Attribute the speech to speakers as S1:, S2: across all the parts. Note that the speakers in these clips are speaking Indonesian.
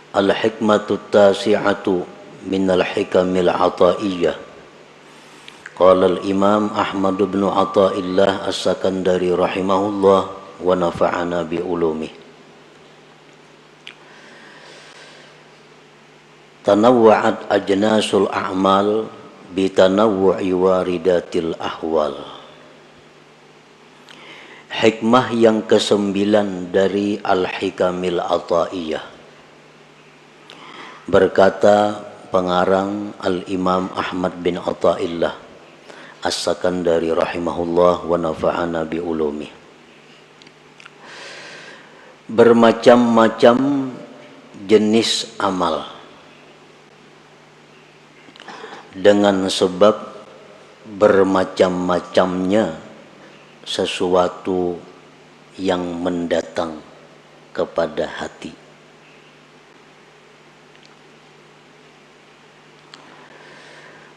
S1: Al-hikmatu tasi'atu minal hikamil ataiyah. Qala al-imam Ahmad bin Athaillah As-Sakandari rahimahullah wa nafa'ana bi ulumih. Tanawwa'at ajnasul a'mal bi tanawwu'i waridatil ahwal. Hikmah yang ke-9 dari Al-Hikamil Athaiyah. Berkata pengarang Al-Imam Ahmad bin Athaillah As-Sakandari rahimahullah wa nafa'ana bi ulumih. Bermacam-macam jenis amal dengan sebab bermacam-macamnya sesuatu yang mendatang kepada hati.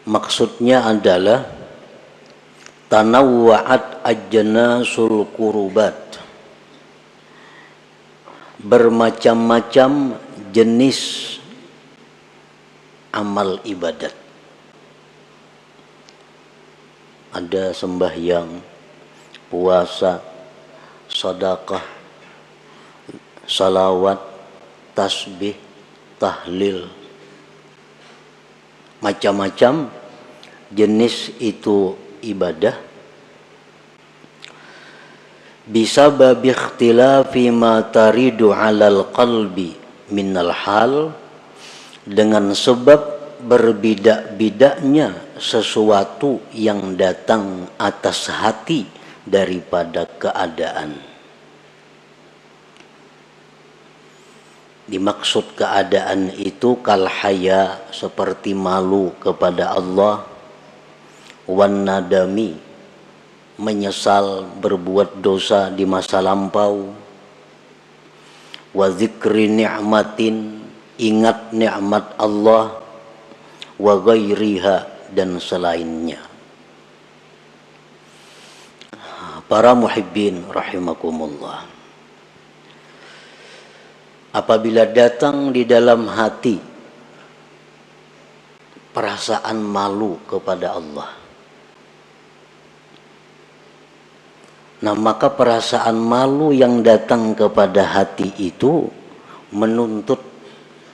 S1: Maksudnya adalah tanawwa'at ajnasul qurubat, bermacam-macam jenis amal ibadat. Ada sembahyang, puasa, sedekah, salawat, tasbih, tahlil, macam-macam jenis itu ibadah. Bisa babi ikhtilafi ma taridu 'alal qalbi minal hal, dengan sebab berbeda-bedanya sesuatu yang datang atas hati daripada keadaan. Dimaksud keadaan itu kal haya, seperti malu kepada Allah, wan nadami, menyesal berbuat dosa di masa lampau, wa dzikri ni'matin, ingat nikmat Allah, wa ghairiha, dan selainnya. Para muhibbin rahimakumullah, apabila datang di dalam hati perasaan malu kepada Allah, nah maka perasaan malu yang datang kepada hati itu menuntut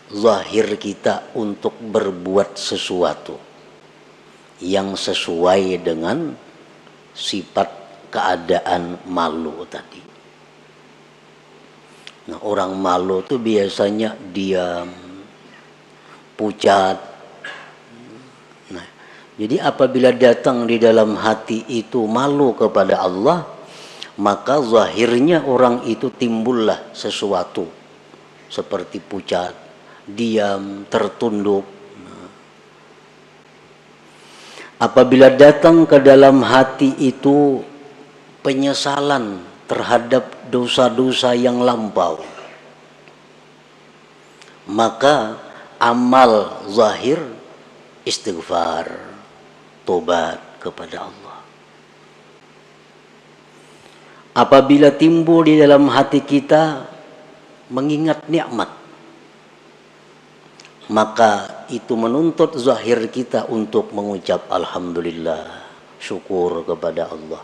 S1: zahir kita untuk berbuat sesuatu yang sesuai dengan sifat keadaan malu tadi. Nah, orang malu itu biasanya diam, pucat. Nah, jadi apabila datang di dalam hati itu malu kepada Allah, maka zahirnya orang itu timbullah sesuatu seperti pucat, diam, tertunduk. Apabila datang ke dalam hati itu penyesalan terhadap dosa-dosa yang lampau, maka amal zahir istighfar, tobat kepada Allah. Apabila timbul di dalam hati kita mengingat nikmat, maka itu menuntut zahir kita untuk mengucap alhamdulillah, syukur kepada Allah.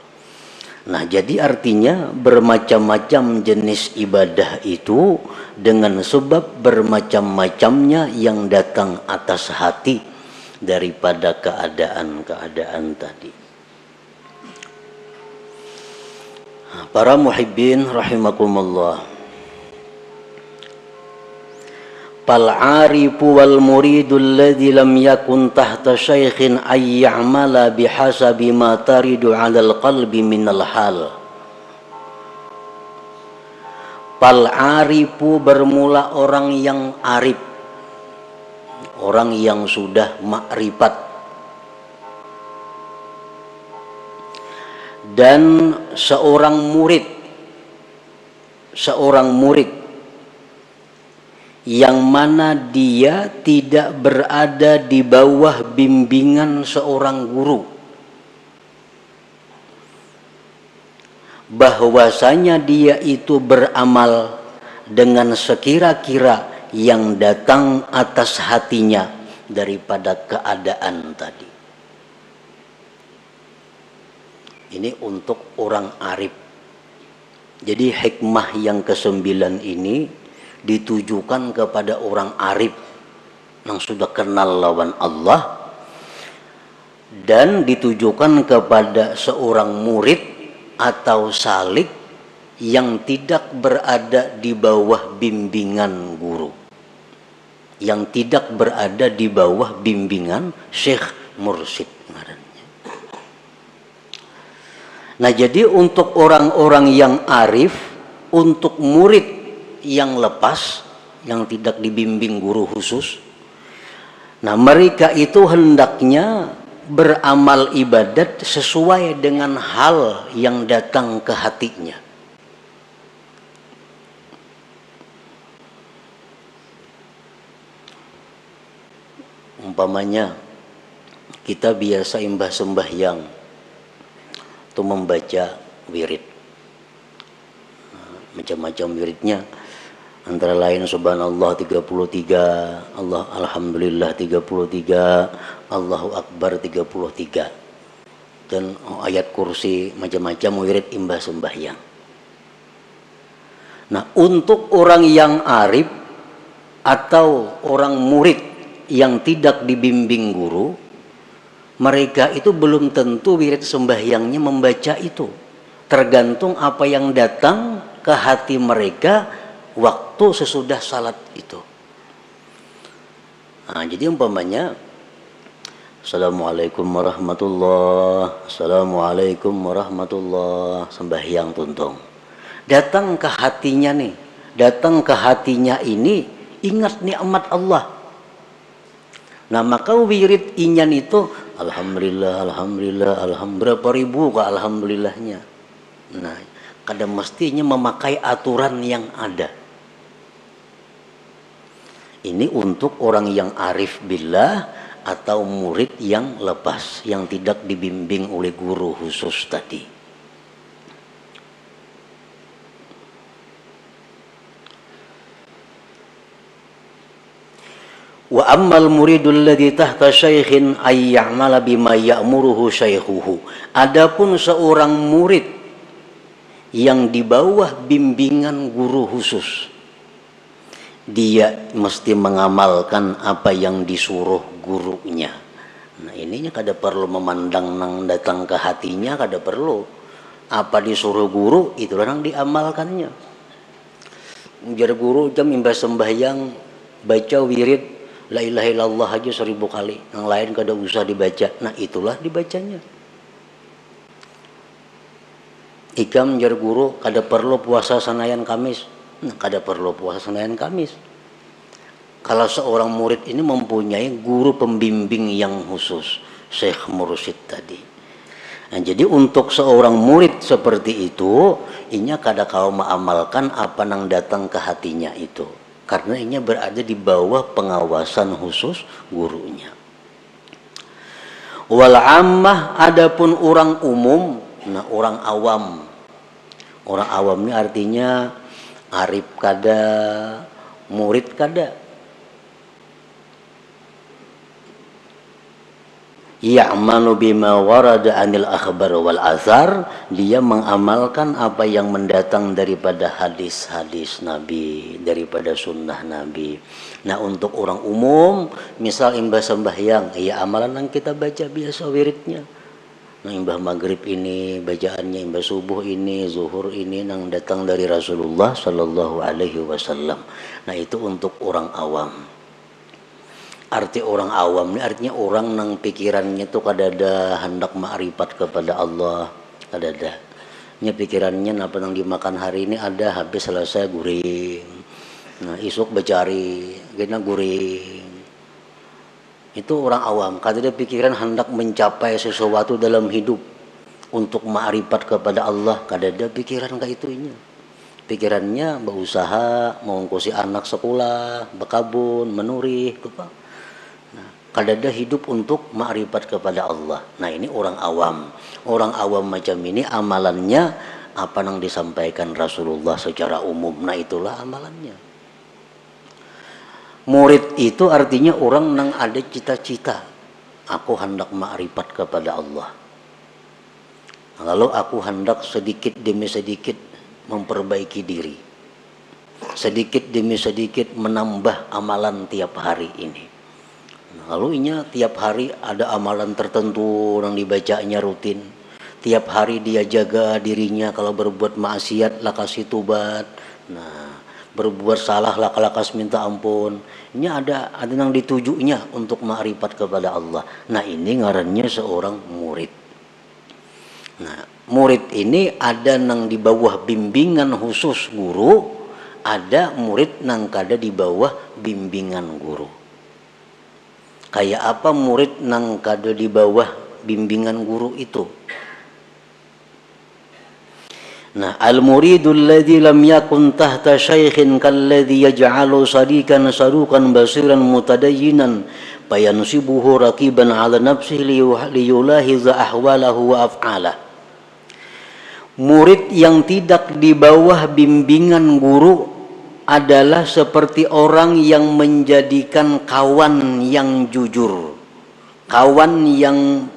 S1: Nah, jadi artinya bermacam-macam jenis ibadah itu dengan sebab bermacam-macamnya yang datang atas hati daripada keadaan-keadaan tadi. Para muhibbin rahimakumullah, fal arifu wal muridu alladhi lam yakun tahta syaikhin ay ya'mala bihasabi ma taridu 'alal qalbi minal hal. Fal arifu, bermula orang yang arif, orang yang sudah makrifat, dan seorang murid yang mana dia tidak berada di bawah bimbingan seorang guru, bahwasanya dia itu beramal dengan sekira-kira yang datang atas hatinya daripada keadaan tadi. Ini untuk orang arif. Jadi hikmah yang ke-9 ini ditujukan kepada orang arif yang sudah kenal lawan Allah, dan ditujukan kepada seorang murid atau salik yang tidak berada di bawah bimbingan guru, yang tidak berada di bawah bimbingan syekh mursyid. Nah, jadi untuk orang-orang yang arif, untuk murid yang lepas, yang tidak dibimbing guru khusus, nah mereka itu hendaknya beramal ibadat sesuai dengan hal yang datang ke hatinya. Umpamanya kita biasa imbah sembahyang itu membaca wirid, macam-macam wiridnya, antara lain subhanallah 33, alhamdulillah 33, Allahu akbar 33, dan ayat kursi, macam-macam wirid imbah sembahyang. Nah, untuk orang yang arif atau orang murid yang tidak dibimbing guru, mereka itu belum tentu wirid sembahyangnya membaca itu. Tergantung apa yang datang ke hati mereka waktu sesudah salat itu. Nah, jadi umpamanya Assalamualaikum warahmatullah, Assalamualaikum warahmatullah, sembahyang tuntung. Datang ke hatinya nih, datang ke hatinya ini, ingat nikmat Allah. Nah, maka wirid inyan itu alhamdulillah, alhamdulillah, alhamdulillah, berapa ribu ke alhamdulillahnya. Nah, kadang mestinya memakai aturan yang ada. Ini untuk orang yang arif billah atau murid yang lepas, yang tidak dibimbing oleh guru khusus tadi. Wa ammal muridul ladzi tahta syaikhin ay ya'mala bima ya'muruhu syaikhuhu. Adapun seorang murid yang di bawah bimbingan guru khusus, dia mesti mengamalkan apa yang disuruh gurunya. Nah, ininya kada perlu memandang nang datang ke hatinya, kada perlu. Apa disuruh guru itulah yang diamalkannya. Jar guru jam imbas sembahyang baca wirid la ilaha illallah aja 1000 kali, yang lain kada usah dibaca. Nah, itulah dibacanya. Ikam jar guru kada perlu puasa Senayan Kamis. Nah, kada perlu puasa Senayan Kamis. Kalau seorang murid ini mempunyai guru pembimbing yang khusus, syekh mursyid tadi. Nah, jadi untuk seorang murid seperti itu, inya kada kau mengamalkan apa yang datang ke hatinya itu, karena inya berada di bawah pengawasan khusus gurunya. Wal ammah, adapun orang umum, nah orang awam. Orang awam ini artinya arif kada, murid kada. Ya'malu bima warada anil akhbar wal azhar, dia mengamalkan apa yang mendatang daripada hadis-hadis Nabi, daripada sunnah Nabi. Nah, untuk orang umum, misal imbah sembahyang, ya amalan yang kita baca biasa wiridnya. Nah, imbah maghrib ini bacaannya, imbah subuh ini, zuhur ini yang datang dari Rasulullah Sallallahu Alaihi Wasallam. Nah, itu untuk orang awam. Arti orang awam ini artinya orang yang pikirannya itu kada ada hendak ma'rifat kepada Allah, kada ada. Nya pikirannya apa yang dimakan hari ini ada, habis selesai guring. Nah, isuk becari, kena guring. Itu orang awam, kada ada pikiran hendak mencapai sesuatu dalam hidup untuk ma'rifat kepada Allah, kada ada pikiran kayak itunya. Pikirannya berusaha mengongkosi anak sekolah, berkabun, menurih, apa. Kada ada hidup untuk ma'rifat kepada Allah. Nah, ini orang awam. Orang awam macam ini amalannya apa yang disampaikan Rasulullah secara umum. Nah, itulah amalannya. Murid itu artinya orang nang ada cita-cita, aku hendak ma'rifat kepada Allah. Lalu aku hendak sedikit demi sedikit memperbaiki diri, sedikit demi sedikit menambah amalan tiap hari ini. Lalu inya tiap hari ada amalan tertentu yang dibacanya rutin. Tiap hari dia jaga dirinya, kalau berbuat maksiat lah kasih tobat. Nah, berbuat salah lah lakas minta ampun. Ini ada yang ditujunya untuk ma'rifat kepada Allah. Nah, ini ngarannya seorang murid. Nah, murid ini ada yang di bawah bimbingan khusus guru, ada murid yang kada di bawah bimbingan guru. Kayak apa murid yang kada di bawah bimbingan guru itu? Nah, al-muridul ladzi lam yakun tahta syaikhin kalladzi yaj'alu sadikan sadukan basiran mutadayyinan fayansibuhu raqiban 'ala nafsihi liyulahiza ahwalahu wa af'alah. Murid yang tidak di bawah bimbingan guru adalah seperti orang yang menjadikan kawan yang jujur, kawan yang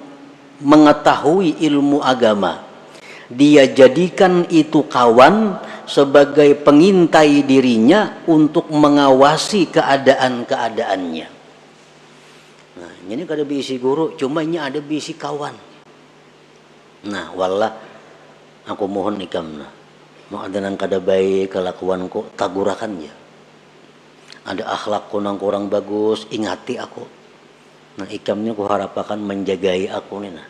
S1: mengetahui ilmu agama. Dia jadikan itu kawan sebagai pengintai dirinya untuk mengawasi keadaan-keadaannya. Nah, ini kada bisi guru, cuma ini ada bisi kawan. Nah, wallah aku mohon ikamna, mau ada nang kada baik kelakuanku, tagurakan ya. Ada akhlakku nang kurang bagus, ingati aku. Nah, ikamnya ku harapakan menjagai aku nih. Nah,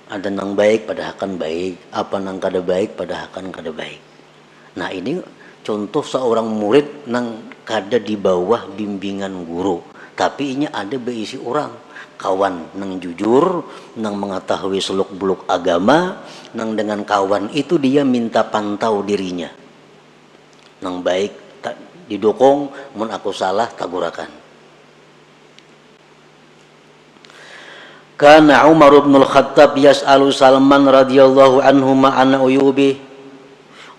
S1: ada nang baik pada akan baik, apa nang kada baik pada akan kada baik. Nah, ini contoh seorang murid nang kada di bawah bimbingan guru, tapi ini ada berisi orang kawan nang jujur, nang mengetahui seluk beluk agama, nang dengan kawan itu dia minta pantau dirinya. Nang baik didukung, mun aku salah tagurakan. Kana Umar bin Al-Khattab yas'alu Salman radhiyallahu anhu ma'ana uyubi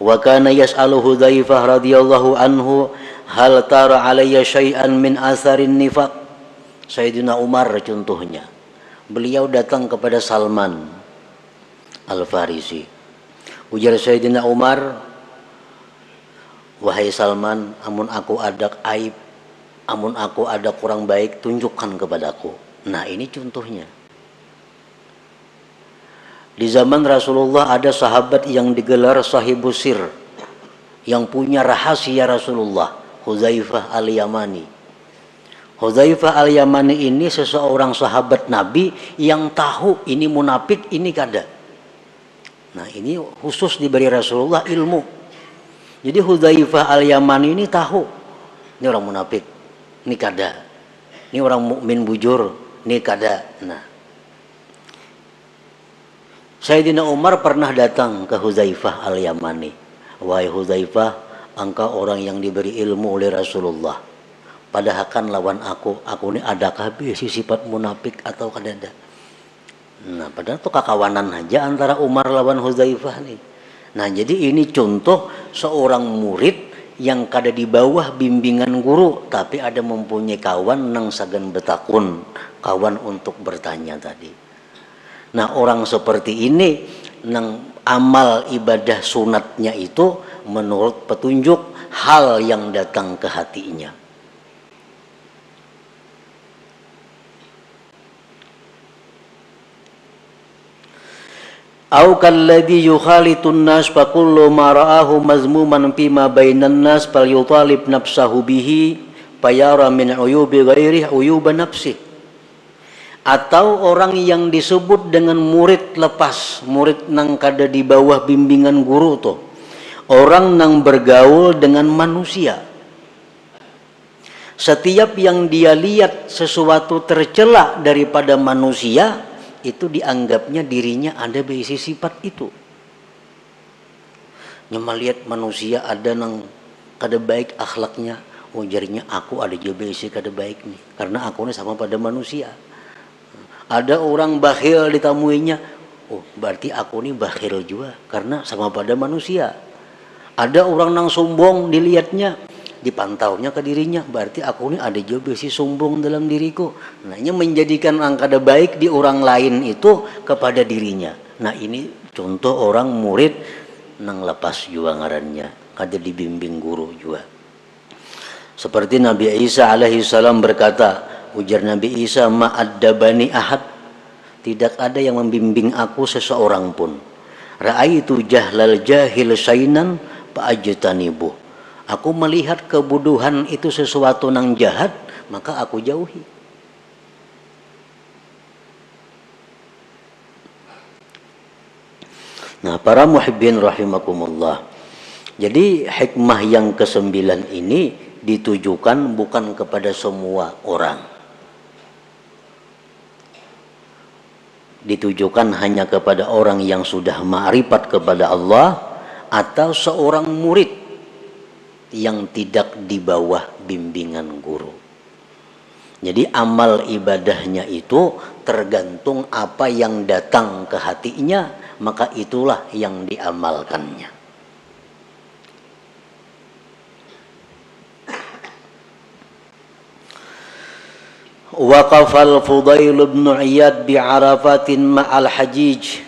S1: wa kana yas'alu Hudzaifah radhiyallahu anhu hal tara alayya syai'an min atharin nifaq. Sayyidina Umar contohnya, beliau datang kepada Salman Al-Farisi. Ujar Sayyidina Umar, wahai Salman, amun aku ada aib, amun aku ada kurang baik, tunjukkan kepadaku. Nah, ini contohnya. Di zaman Rasulullah ada sahabat yang digelar sahibus sir, yang punya rahasia Rasulullah, Hudzaifah al-Yamani. Hudzaifah al-Yamani ini seseorang sahabat Nabi yang tahu ini munafik, ini kada. Nah, ini khusus diberi Rasulullah ilmu. Jadi Hudzaifah al-Yamani ini tahu, ini orang munafik, ini kada. Ini orang mukmin bujur, ini kada. Nah, Sayyidina Umar pernah datang ke Hudzaifah al-Yamani. Wahai Hudzaifah, engkau orang yang diberi ilmu oleh Rasulullah. Padahal kan lawan aku ini adakah bisi sifat munafik atau kadada? Nah, padahal itu kakawanan aja antara Umar lawan Hudzaifah nih. Nah, jadi ini contoh seorang murid yang kada di bawah bimbingan guru, tapi ada mempunyai kawan nang sagan betakun, kawan untuk bertanya tadi. Nah, orang seperti ini nang amal ibadah sunatnya itu menurut petunjuk hal yang datang ke hatinya. Au kalladhi yukhalitun nas fa kullu ma ra'ahu mazmuman fima bainan nas falyutalib nafsahu bihi fayara min uyubi ghairihi uyuba nafsihi. Atau orang yang disebut dengan murid lepas, murid nang kada di bawah bimbingan guru tuh, orang nang bergaul dengan manusia. Setiap yang dia lihat sesuatu tercela daripada manusia, itu dianggapnya dirinya ada berisi sifat itu. Nyama lihat manusia ada nang kada baik akhlaknya, ujarnya aku ada juga berisi kada baik nih, karena aku ini sama pada manusia. Ada orang bakhil ditamuinya, oh berarti aku ini bakhil juga karena sama pada manusia. Ada orang nang sombong dilihatnya, dipantaunya ke dirinya, berarti aku ini ada juga besi sombong dalam diriku. Nah, ini menjadikan angkada baik di orang lain itu kepada dirinya. Nah, ini contoh orang murid nang lepas juga ngarannya, kada dibimbing guru juga. Seperti Nabi Isa alaihi salam berkata, ujar Nabi Isa, ma'addabani ahad, tidak ada yang membimbing aku seseorang pun. Ra'aitu jahlal jahil syainan fa'ajtanibuh. Aku melihat kebodohan itu sesuatu nang jahat, maka aku jauhi. Nah, para muhibbin rahimakumullah. Jadi hikmah yang ke-9 ini ditujukan bukan kepada semua orang. Ditujukan hanya kepada orang yang sudah ma'rifat kepada Allah atau seorang murid yang tidak di bawah bimbingan guru. Jadi amal ibadahnya itu tergantung apa yang datang ke hatinya, maka itulah yang diamalkannya. Waqafal Fudail bin Iyad bi Arafatin ma'al Hajij.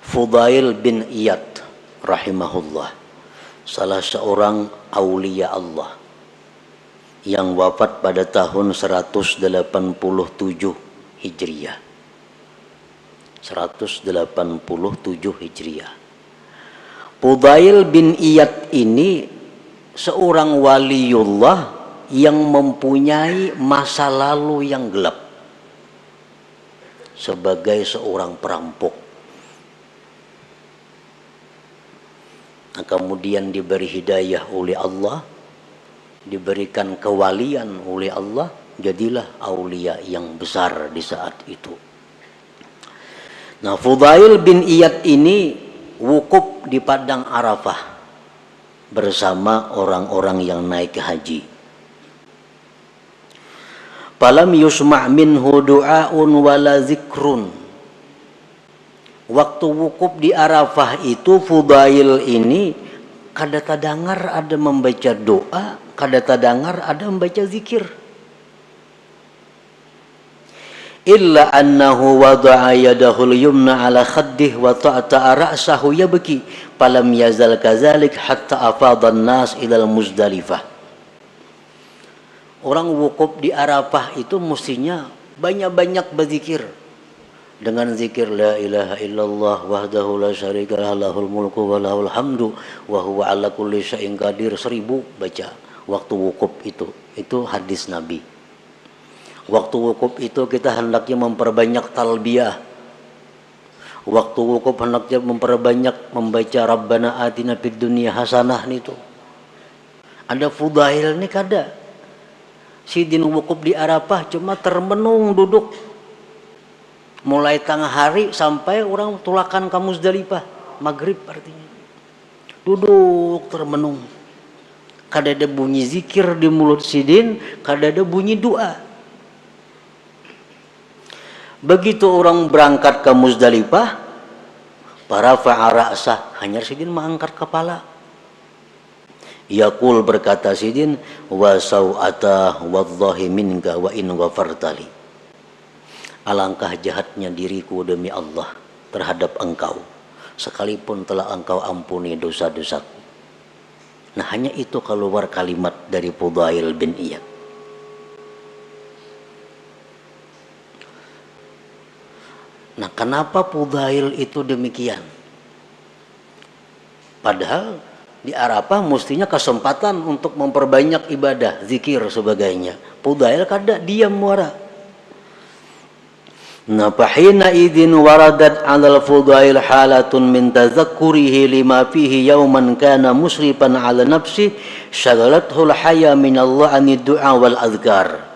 S1: Fudail bin Iyad rahimahullah, salah seorang aulia Allah yang wafat pada tahun 187 Hijriah. 187 Hijriah. Fudail bin Iyad ini seorang waliullah yang mempunyai masa lalu yang gelap sebagai seorang perampok. Nah, kemudian diberi hidayah oleh Allah, diberikan kewalian oleh Allah, jadilah aulia yang besar di saat itu. Nah, Fudail bin Iyad ini wukuf di padang Arafah bersama orang-orang yang naik haji. Falam yusma' minhu du'aun wala zikrun. Waktu wukuf di Arafah itu Fudail ini kada tadengar ada membaca doa, kada tadengar ada membaca zikir. Illa annahu wada'a yadahul yumna ala khaddih wa ta'ta'a ra'sahu yabki falam yazal kazalik hatta afadha an-nas ila al-Muzdalifah. Orang wukuf di Arafah itu mestinya banyak-banyak berzikir dengan zikir la ilaha illallah wahdahu la syarika lahul mulku wa lahul hamdu wa huwa ala kulli syai'in qadir, 1000 baca waktu wukuf itu. Itu hadis Nabi. Waktu wukuf itu kita hendaknya memperbanyak talbiyah. Waktu wukuf hendaknya memperbanyak membaca Rabbana atina fid dunya hasanah itu. Ada Fudail ini kada. Sidin wukuf di Arafah cuma termenung duduk mulai tengah hari sampai orang tulakan ke Muzdalifah maghrib, artinya duduk termenung, kada ada bunyi zikir di mulut sidin, kada ada bunyi doa. Begitu orang berangkat ke Muzdalifah, para fa'ara'sah, hanya sidin mengangkat kepala. Yaqul, berkata sidin, wa sau'ata wallahi minka wa in ghafartali. Alangkah jahatnya diriku demi Allah terhadap engkau, sekalipun telah engkau ampuni dosa-dosaku. Nah, hanya itu keluar kalimat dari Fudail bin Iyad. Nah, kenapa Fudail itu demikian? Padahal di Arafah mestinya kesempatan untuk memperbanyak ibadah, zikir sebagainya. Fudail kada, diam muara. Nah, fahina idin waradat 'alal Fudail halatun min tazakkurihi lima fihi yawman kana musrifan 'ala nafsi syaghalathu al-haya min Allah anid du'a wal azkar.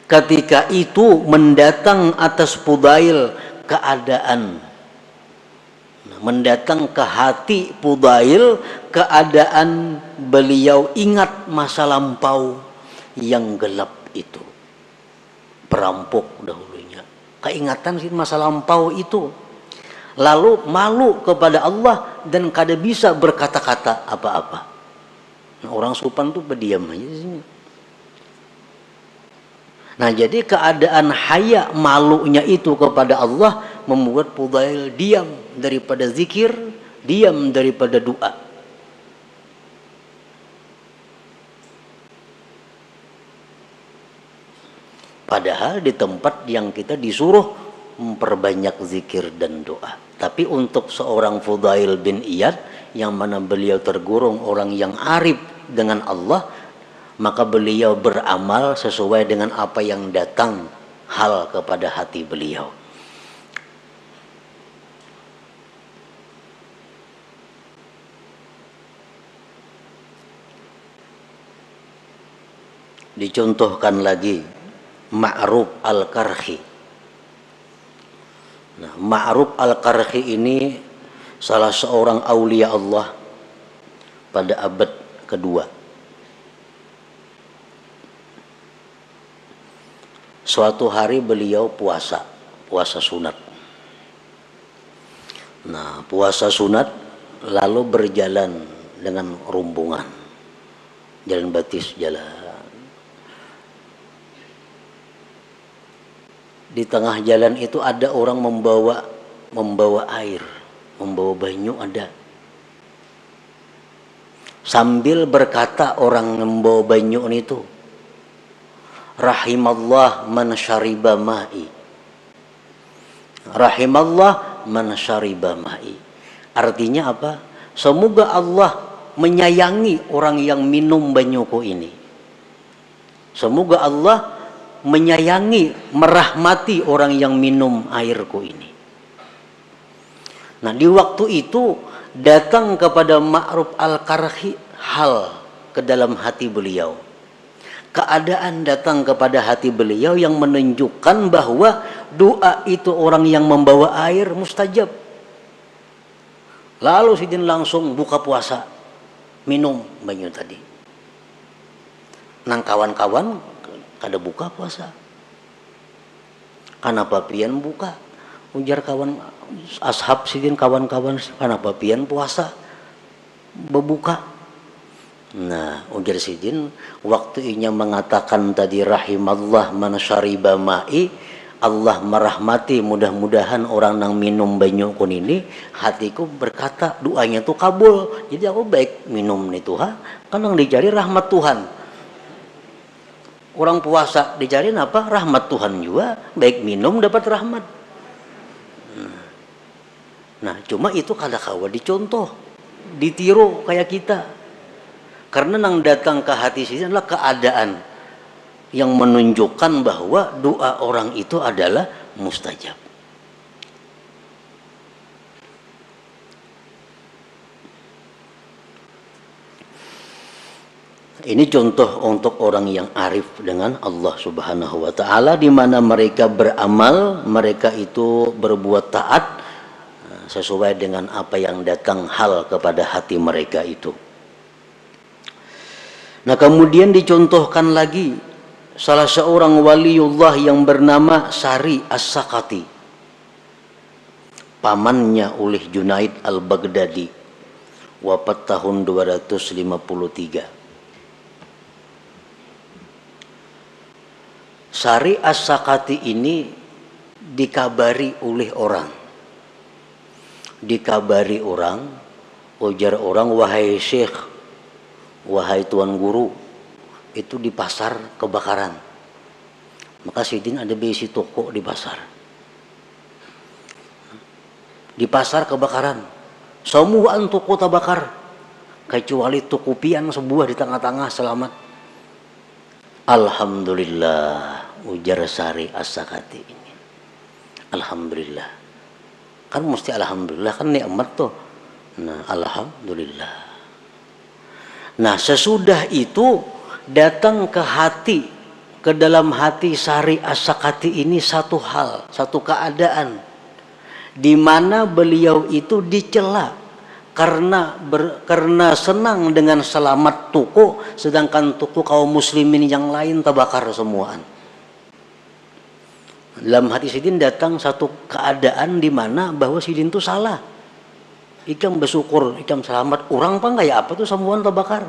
S1: Ketika itu mendatang atas Fudail keadaan, mendatang ke hati Fudail keadaan beliau ingat masa lampau yang gelap itu. Perampok dahulunya, keingatan sih masa lampau itu. lalu malu kepada Allah dan kada bisa berkata-kata apa-apa. Nah, orang supan tuh berdiam aja di sini. Nah, jadi keadaan haya malunya itu kepada Allah membuat Fudail diam daripada zikir, diam daripada doa. Padahal di tempat yang kita disuruh memperbanyak zikir dan doa. Tapi untuk seorang Fudail bin Iyad yang mana beliau tergolong orang yang arif dengan Allah, maka beliau beramal sesuai dengan apa yang datang hal kepada hati beliau. Dicontohkan lagi Ma'ruf al-Karhi. Nah, Ma'ruf al-Karhi ini salah seorang aulia Allah pada abad kedua. Suatu hari beliau puasa sunat. Nah, puasa sunat lalu berjalan dengan rombongan. Jalan batis, jalan. Di tengah jalan itu ada orang membawa air, membawa banyu ada. Sambil berkata orang membawa banyu itu, rahimallah man syariba ma'i. Rahimallah man syariba ma'i. Artinya apa? Semoga Allah menyayangi orang yang minum banyuku ini. Semoga Allah menyayangi, merahmati orang yang minum airku ini. Nah, di waktu itu datang kepada Ma'ruf al-Karhi hal ke dalam hati beliau. Keadaan datang kepada hati beliau yang menunjukkan bahwa doa itu orang yang membawa air mustajab. Lalu Sidin langsung buka puasa, minum banyu tadi. Nang kawan-kawan kada buka puasa. Kenapa pian buka? Ujar kawan ashab Sidin, kawan-kawan, kenapa pian puasa berbuka? Nah, ujar Sidin, waktu inya mengatakan tadi rahimallah man syariba ma'i, Allah merahmati, mudah-mudahan orang nang minum banyu kun ini, hatiku berkata doanya tuh kabul. Jadi aku baik minum nih Tuhan, kan yang dicari rahmat Tuhan. Orang puasa dicari apa? Rahmat Tuhan juga. Baik minum dapat rahmat. Nah, cuma itu kada kawa dicontoh, ditiru kayak kita. Karena yang datang ke hati sini adalah keadaan yang menunjukkan bahwa doa orang itu adalah mustajab. Ini contoh untuk orang yang arif dengan Allah Subhanahu wa Ta'ala, di mana mereka beramal, mereka itu berbuat taat sesuai dengan apa yang datang hal kepada hati mereka itu. Nah, kemudian dicontohkan lagi salah seorang waliullah yang bernama Sari As-Sakati, pamannya oleh Junaid Al-Baghdadi, wafat tahun 253. Sari As-Sakati ini dikabari oleh orang. Dikabari orang, ujar orang, wahai syekh, wahai tuan guru, itu di pasar kebakaran. Maka Sidin ada besi toko di pasar. Di pasar kebakaran. Semua toko terbakar. Kecuali toko pian sebuah di tengah-tengah selamat. Alhamdulillah, ujar Sari As-Sakati ini. Alhamdulillah. Kan mesti alhamdulillah, kan nikmat tuh. Nah, alhamdulillah. Nah, sesudah itu datang ke hati, ke dalam hati Sari As-Sakati ini satu hal, satu keadaan di mana beliau itu dicela karena senang dengan selamat toko, sedangkan toko kaum muslimin yang lain terbakar semuaan. Dalam hati Sidin datang satu keadaan di mana bahwa Sidin itu salah. Ikam bersyukur, ikam selamat, orang apa enggak ya apa tuh sambuan terbakar.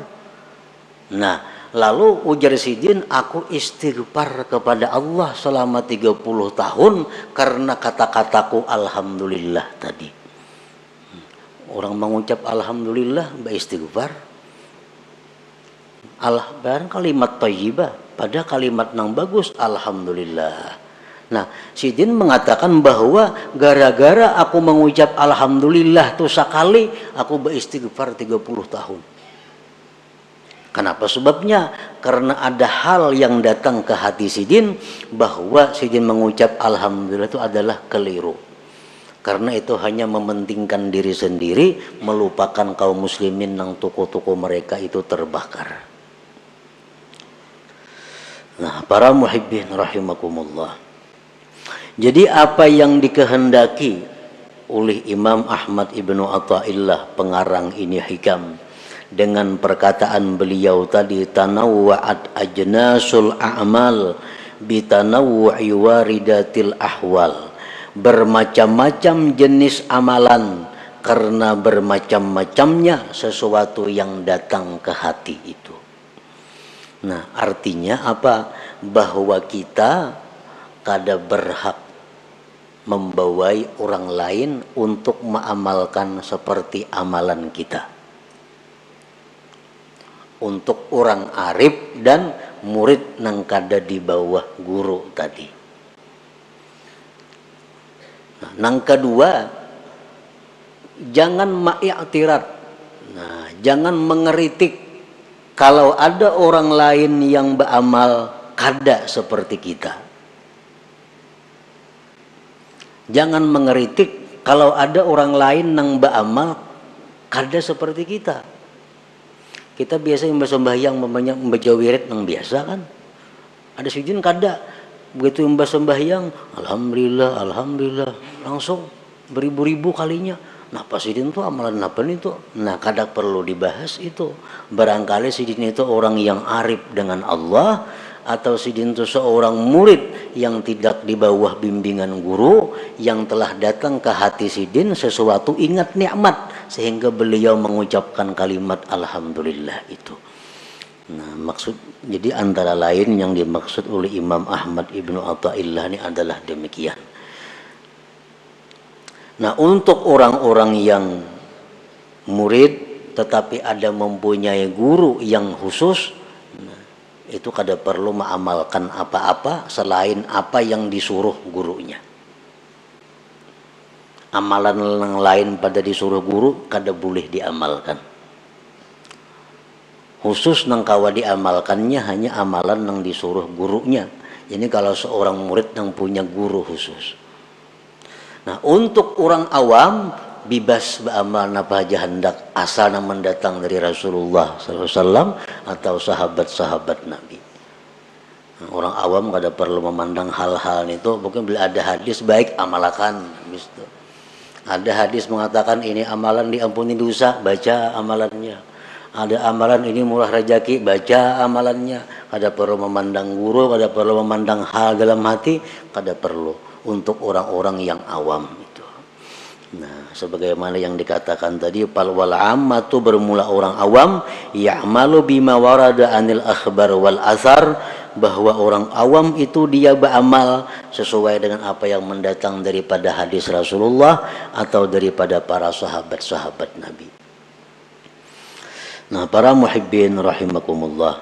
S1: Nah, lalu ujar Sidin, aku istighfar kepada Allah selama 30 tahun karena kata-kataku alhamdulillah tadi. Orang mengucap alhamdulillah beristighfar. Barang kalimat thayyibah, pada kalimat yang bagus alhamdulillah. Nah, Sidin mengatakan bahwa gara-gara aku mengucap alhamdulillah tuh sekali, aku beristighfar 30 tahun. Kenapa sebabnya? Karena ada hal yang datang ke hati Sidin bahwa Sidin mengucap alhamdulillah itu adalah keliru. Karena itu hanya mementingkan diri sendiri, melupakan kaum muslimin yang toko-toko mereka itu terbakar. Nah, para muhibbin rahimakumullah. Jadi apa yang dikehendaki oleh Imam Ahmad Ibnu Athaillah pengarang ini hikam dengan perkataan beliau tadi, tanawwa'at ajnasul a'mal bitanawwu'i waridatil ahwal, bermacam-macam jenis amalan karena bermacam-macamnya sesuatu yang datang ke hati itu. Nah, artinya apa? Bahwa kita kada berhak membawai orang lain untuk mengamalkan seperti amalan kita. Untuk orang arif dan murid nang kada di bawah guru tadi. Nah, nang kedua, jangan ma'iktirat. Nah, jangan mengeritik kalau ada orang lain yang beramal kada seperti kita. Jangan mengeritik kalau ada orang lain yang beramal kada seperti kita. Kita biasa yang bersembahyang membaca wirid yang biasa kan. Ada Sidin kada. Begitu yang bersembahyang, alhamdulillah, alhamdulillah, langsung beribu-ribu kalinya. Nah, Pak Sidin itu amalan apa itu? Nah, kada perlu dibahas itu. Barangkali Sidin itu orang yang arif dengan Allah, atau Sidin itu seorang murid yang tidak di bawah bimbingan guru, yang telah datang ke hati Sidin sesuatu ingat nikmat sehingga beliau mengucapkan kalimat alhamdulillah itu. Nah, jadi antara lain yang dimaksud oleh Imam Ahmad Ibnu Athaillah ini adalah demikian. Nah, untuk orang-orang yang murid tetapi ada mempunyai guru yang khusus, itu kada perlu mengamalkan apa-apa selain apa yang disuruh gurunya. Amalan yang lain pada disuruh guru kada boleh diamalkan. Khusus nang kawa diamalkannya hanya amalan yang disuruh gurunya. Ini kalau seorang murid yang punya guru khusus. Nah, untuk orang awam bebas beramal apa aja hendak asal yang mendatang dari Rasulullah SAW atau sahabat-sahabat Nabi. Nah, orang awam kada perlu memandang hal-hal itu. Mungkin bila ada hadis baik amalkan. Ada hadis mengatakan ini amalan diampuni dosa, baca amalannya. Ada amalan ini murah rezeki, baca amalannya. Kada perlu memandang guru, kada perlu memandang hal dalam hati, kada perlu. Untuk orang-orang yang awam itu. Nah, sebagaimana yang dikatakan tadi, wal ammatu bermula orang awam, ya'malu bima warada anil akhbar wal asar, bahwa orang awam itu dia beramal sesuai dengan apa yang mendatang daripada hadis Rasulullah atau daripada para sahabat-sahabat Nabi. Nah, para muhibbin rahimakumullah.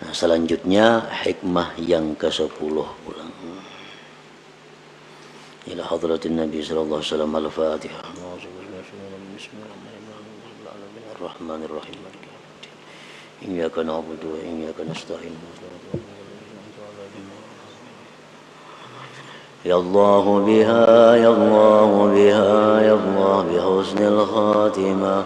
S1: Nah, selanjutnya hikmah yang ke-10 pulang. إلى حضرة النبي صلى الله عليه وسلم الفاتحة الرحمن الرحيم إياك نعبد وإياك نستعين يا الله بها يا الله بها يا الله بحسن الخاتمة